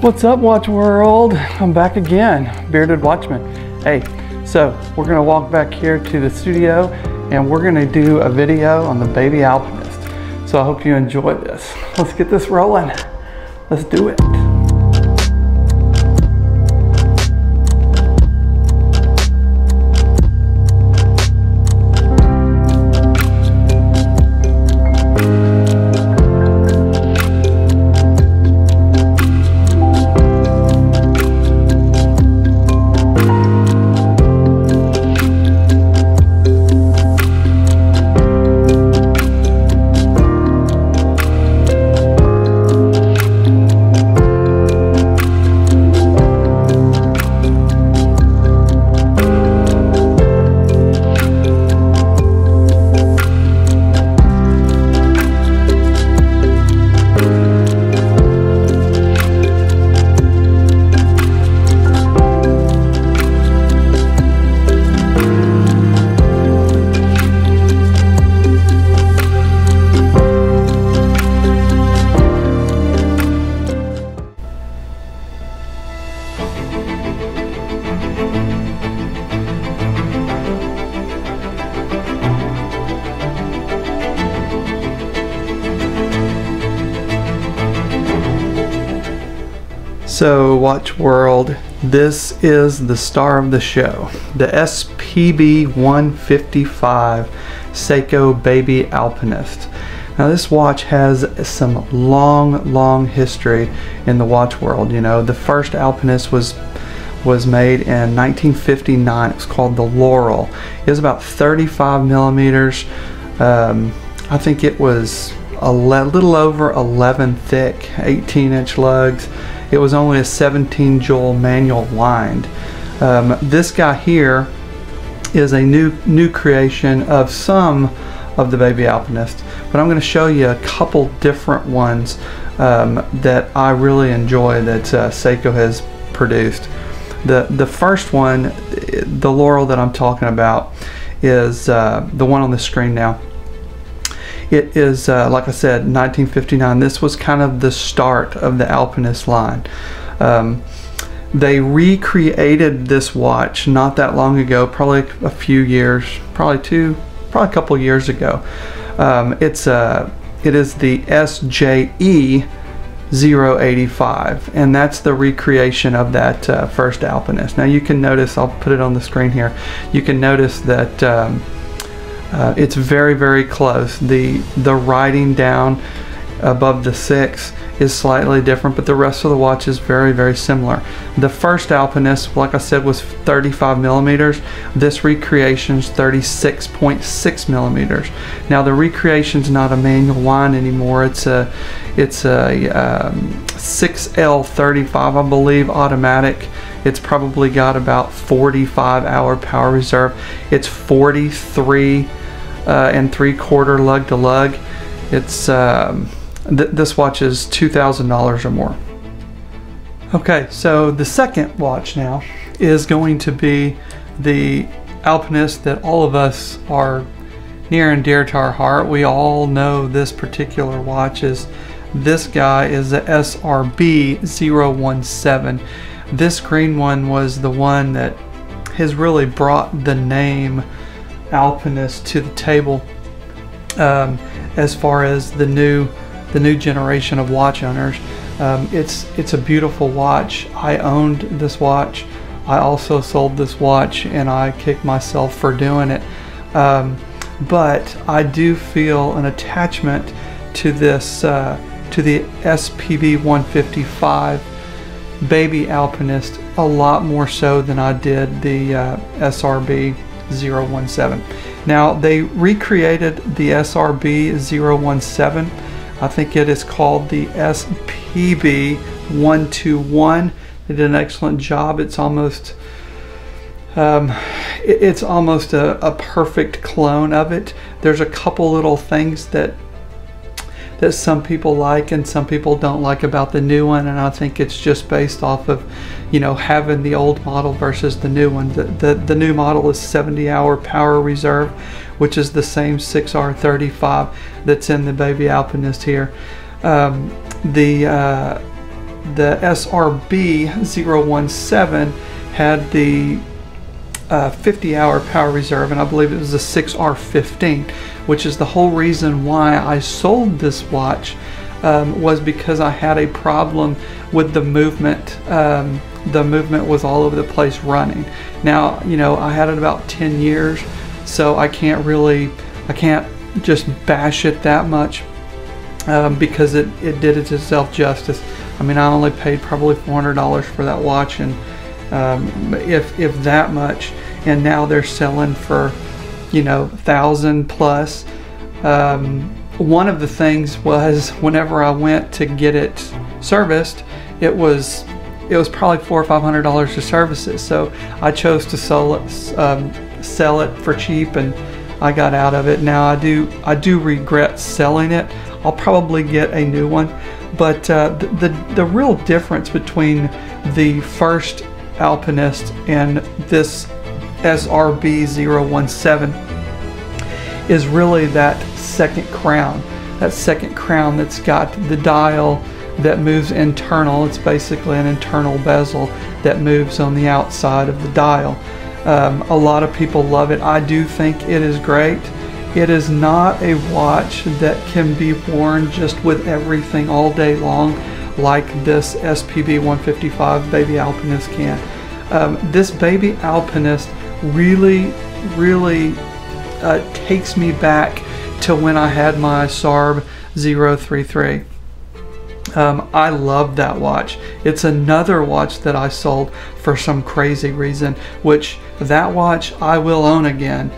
What's up, Watch World? I'm back again, Bearded Watchman. Hey, so we're gonna walk back here to the studio and we're gonna do a video on the baby Alpinist. So I hope you enjoy this. Let's get this rolling. Let's do it. So Watch World, this is the star of the show, the SPB155 Seiko Baby Alpinist. Now this watch has some long history in the watch world. You know, the first Alpinist was made in 1959. It was called the Laurel. It was about 35 millimeters. I think it was a little over 11 thick, 18-inch lugs. It was only a 17 joule manual wind. This guy here is a new creation of some of the baby Alpinist, but I'm going to show you a couple different ones that I really enjoy that Seiko has produced. The first one, the Laurel that I'm talking about, is the one on the screen now. It is, like I said, 1959. This was kind of the start of the Alpinist line. They recreated this watch not that long ago, probably a few years, probably a couple years ago. It is the SJE085, and that's the recreation of that first Alpinist. Now you can notice, I'll put it on the screen here, you can notice that it's very close. The writing down above the 6 is slightly different, but the rest of the watch is very similar. The first Alpinist, like I said, was 35 millimeters. This recreation is 36.6 millimeters. Now the recreation is not a manual wind anymore. It's a 6L35, I believe, automatic. It's probably got about 45-hour power reserve. It's 43 and 3/4 lug to lug. It's this watch is $2,000 or more. Okay, so the second watch now is going to be the Alpinist that all of us are near and dear to our heart. We all know this particular watch. This guy is the SRB017. This green one was the one that has really brought the name Alpinist to the table as far as the new generation of watch owners. It's a beautiful watch. I owned this watch. I also sold this watch, and I kick myself for doing it. But I do feel an attachment to this to the SPB155 Baby Alpinist a lot more so than I did the SRB017. Now they recreated the SRB017. I think it is called the SPB121. They did an excellent job. It's almost a perfect clone of it. There's a couple little things that some people like and some people don't like about the new one, and I think it's just based off of, you know, having the old model versus the new one. The new model is 70-hour power reserve, which is the same 6R35 that's in the Baby Alpinist here. The the SRB155 had the 50-hour power reserve, and I believe it was a 6R15, which is the whole reason why I sold this watch, was because I had a problem with the movement. The movement was all over the place running. Now, you know, I had it about 10 years, so I can't just bash it that much, because it did it itself justice. I mean, I only paid probably $400 for that watch, and if that much, and now they're selling for, you know, 1,000 plus. One of the things was, whenever I went to get it serviced, it was probably $400 or $500 to service it. So I chose to sell it for cheap, and I got out of it. Now I do regret selling it. I'll probably get a new one, but the real difference between the first Alpinist and this SRB155 is really that second crown. That second crown that's got the dial that moves internal. It's basically an internal bezel that moves on the outside of the dial. A lot of people love it. I do think it is great. It is not a watch that can be worn just with everything all day long like this SPB155 Baby Alpinist can. This Baby Alpinist really takes me back to when I had my SARB 033. I love that watch. It's another watch that I sold for some crazy reason, which that watch I will own again.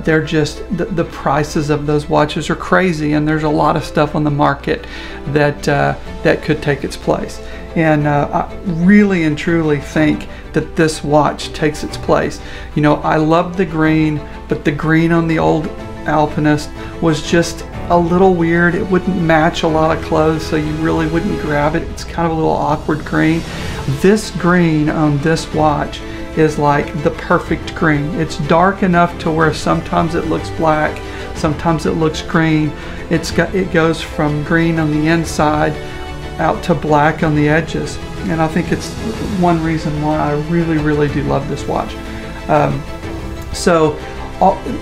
They're just, the prices of those watches are crazy, and there's a lot of stuff on the market that could take its place. And I really and truly think that this watch takes its place. You know, I love the green, but the green on the old Alpinist was just a little weird. It wouldn't match a lot of clothes, so you really wouldn't grab it. It's kind of a little awkward green. This green on this watch is like the perfect green. It's dark enough to where sometimes it looks black, sometimes it looks green. It goes from green on the inside out to black on the edges, and I think it's one reason why I really do love this watch. So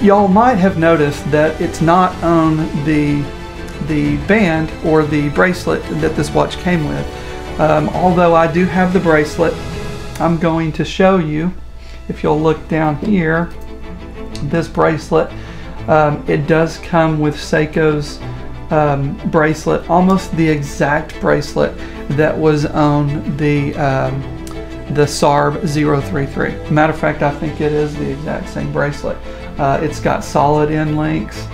y'all might have noticed that it's not on the band or the bracelet that this watch came with. Although I do have the bracelet, I'm going to show you. If you'll look down here, this bracelet, it does come with Seiko's bracelet, almost the exact bracelet that was on the SARB 033. Matter of fact, I think it is the exact same bracelet. It's got solid end links.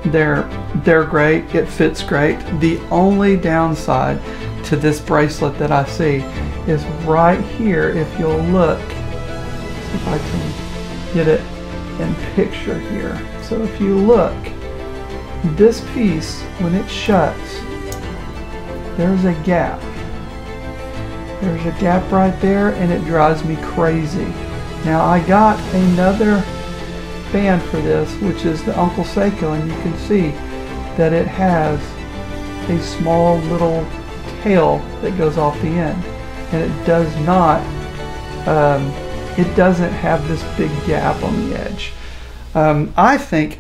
They're great. It fits great. The only downside to this bracelet that I see is right here. If you'll look, see if I can get it in picture here. So if you look, this piece, when it shuts, there's a gap. There's a gap right there, and it drives me crazy. Now I got another band for this, which is the Uncle Seiko, and you can see that it has a small little tail that goes off the end, and it does not it doesn't have this big gap on the edge. I think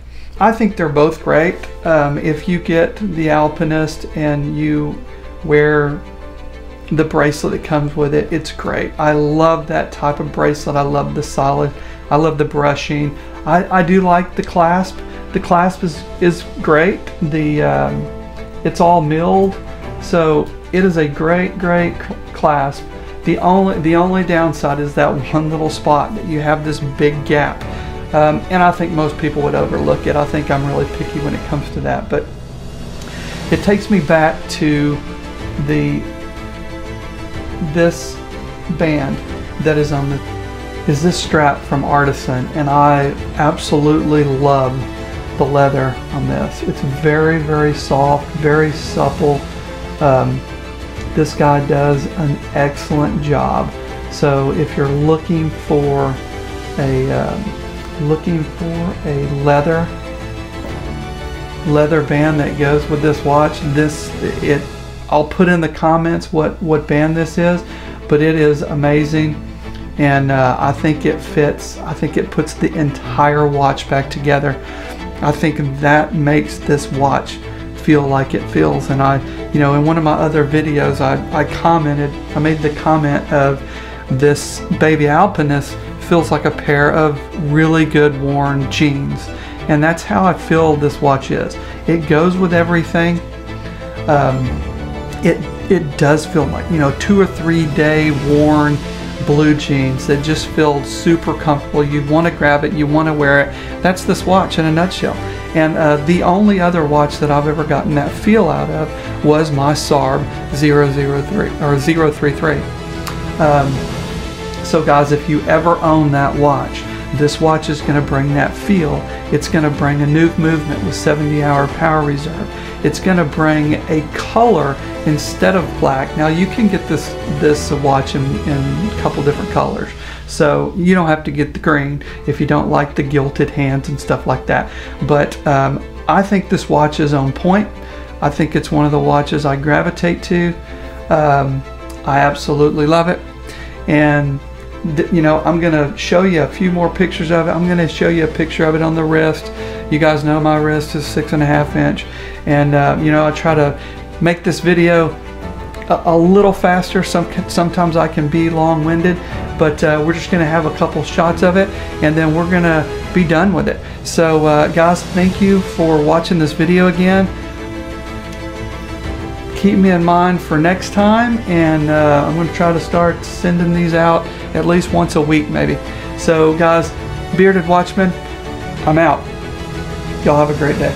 they're both great. If you get the Alpinist and you wear the bracelet that comes with it, it's great. I love that type of bracelet. I love the solid. I love the brushing. I do like the clasp. The clasp is great. It's all milled, so it is a great clasp. The only downside is that one little spot that you have this big gap, and I think most people would overlook it. I think I'm really picky when it comes to that, but it takes me back to this band that is on this strap from Artisan, and I absolutely love the leather on this. It's very soft, very supple. This guy does an excellent job. So if you're looking for a leather band that goes with this watch, I'll put in the comments what band this is, but it is amazing, and I think it fits. I think it puts the entire watch back together. I think that makes this watch feel like it feels. And in one of my other videos, I made the comment of this baby Alpinist feels like a pair of really good worn jeans, and that's how I feel this watch is. It goes with everything. It does feel like 2 or 3 day worn blue jeans that just feel super comfortable. You want to grab it, you want to wear it. That's this watch in a nutshell. And the only other watch that I've ever gotten that feel out of was my SARB 033. So guys, if you ever own that watch, this watch is going to bring that feel. It's going to bring a new movement with 70-hour power reserve. It's going to bring a color instead of black. Now you can get this watch in a couple different colors, so you don't have to get the green if you don't like the gilded hands and stuff like that. But I think this watch is on point. I think it's one of the watches I gravitate to. I absolutely love it, and I'm gonna show you a few more pictures of it. I'm gonna show you a picture of it on the wrist. You guys know my wrist is 6.5 inch, and I try to make this video a little faster. Sometimes I can be long-winded, but we're just gonna have a couple shots of it, and then we're gonna be done with it. So guys, thank you for watching this video again. Keep me in mind for next time, and I'm going to try to start sending these out at least once a week maybe. So guys, Bearded Watchman, I'm out. Y'all have a great day.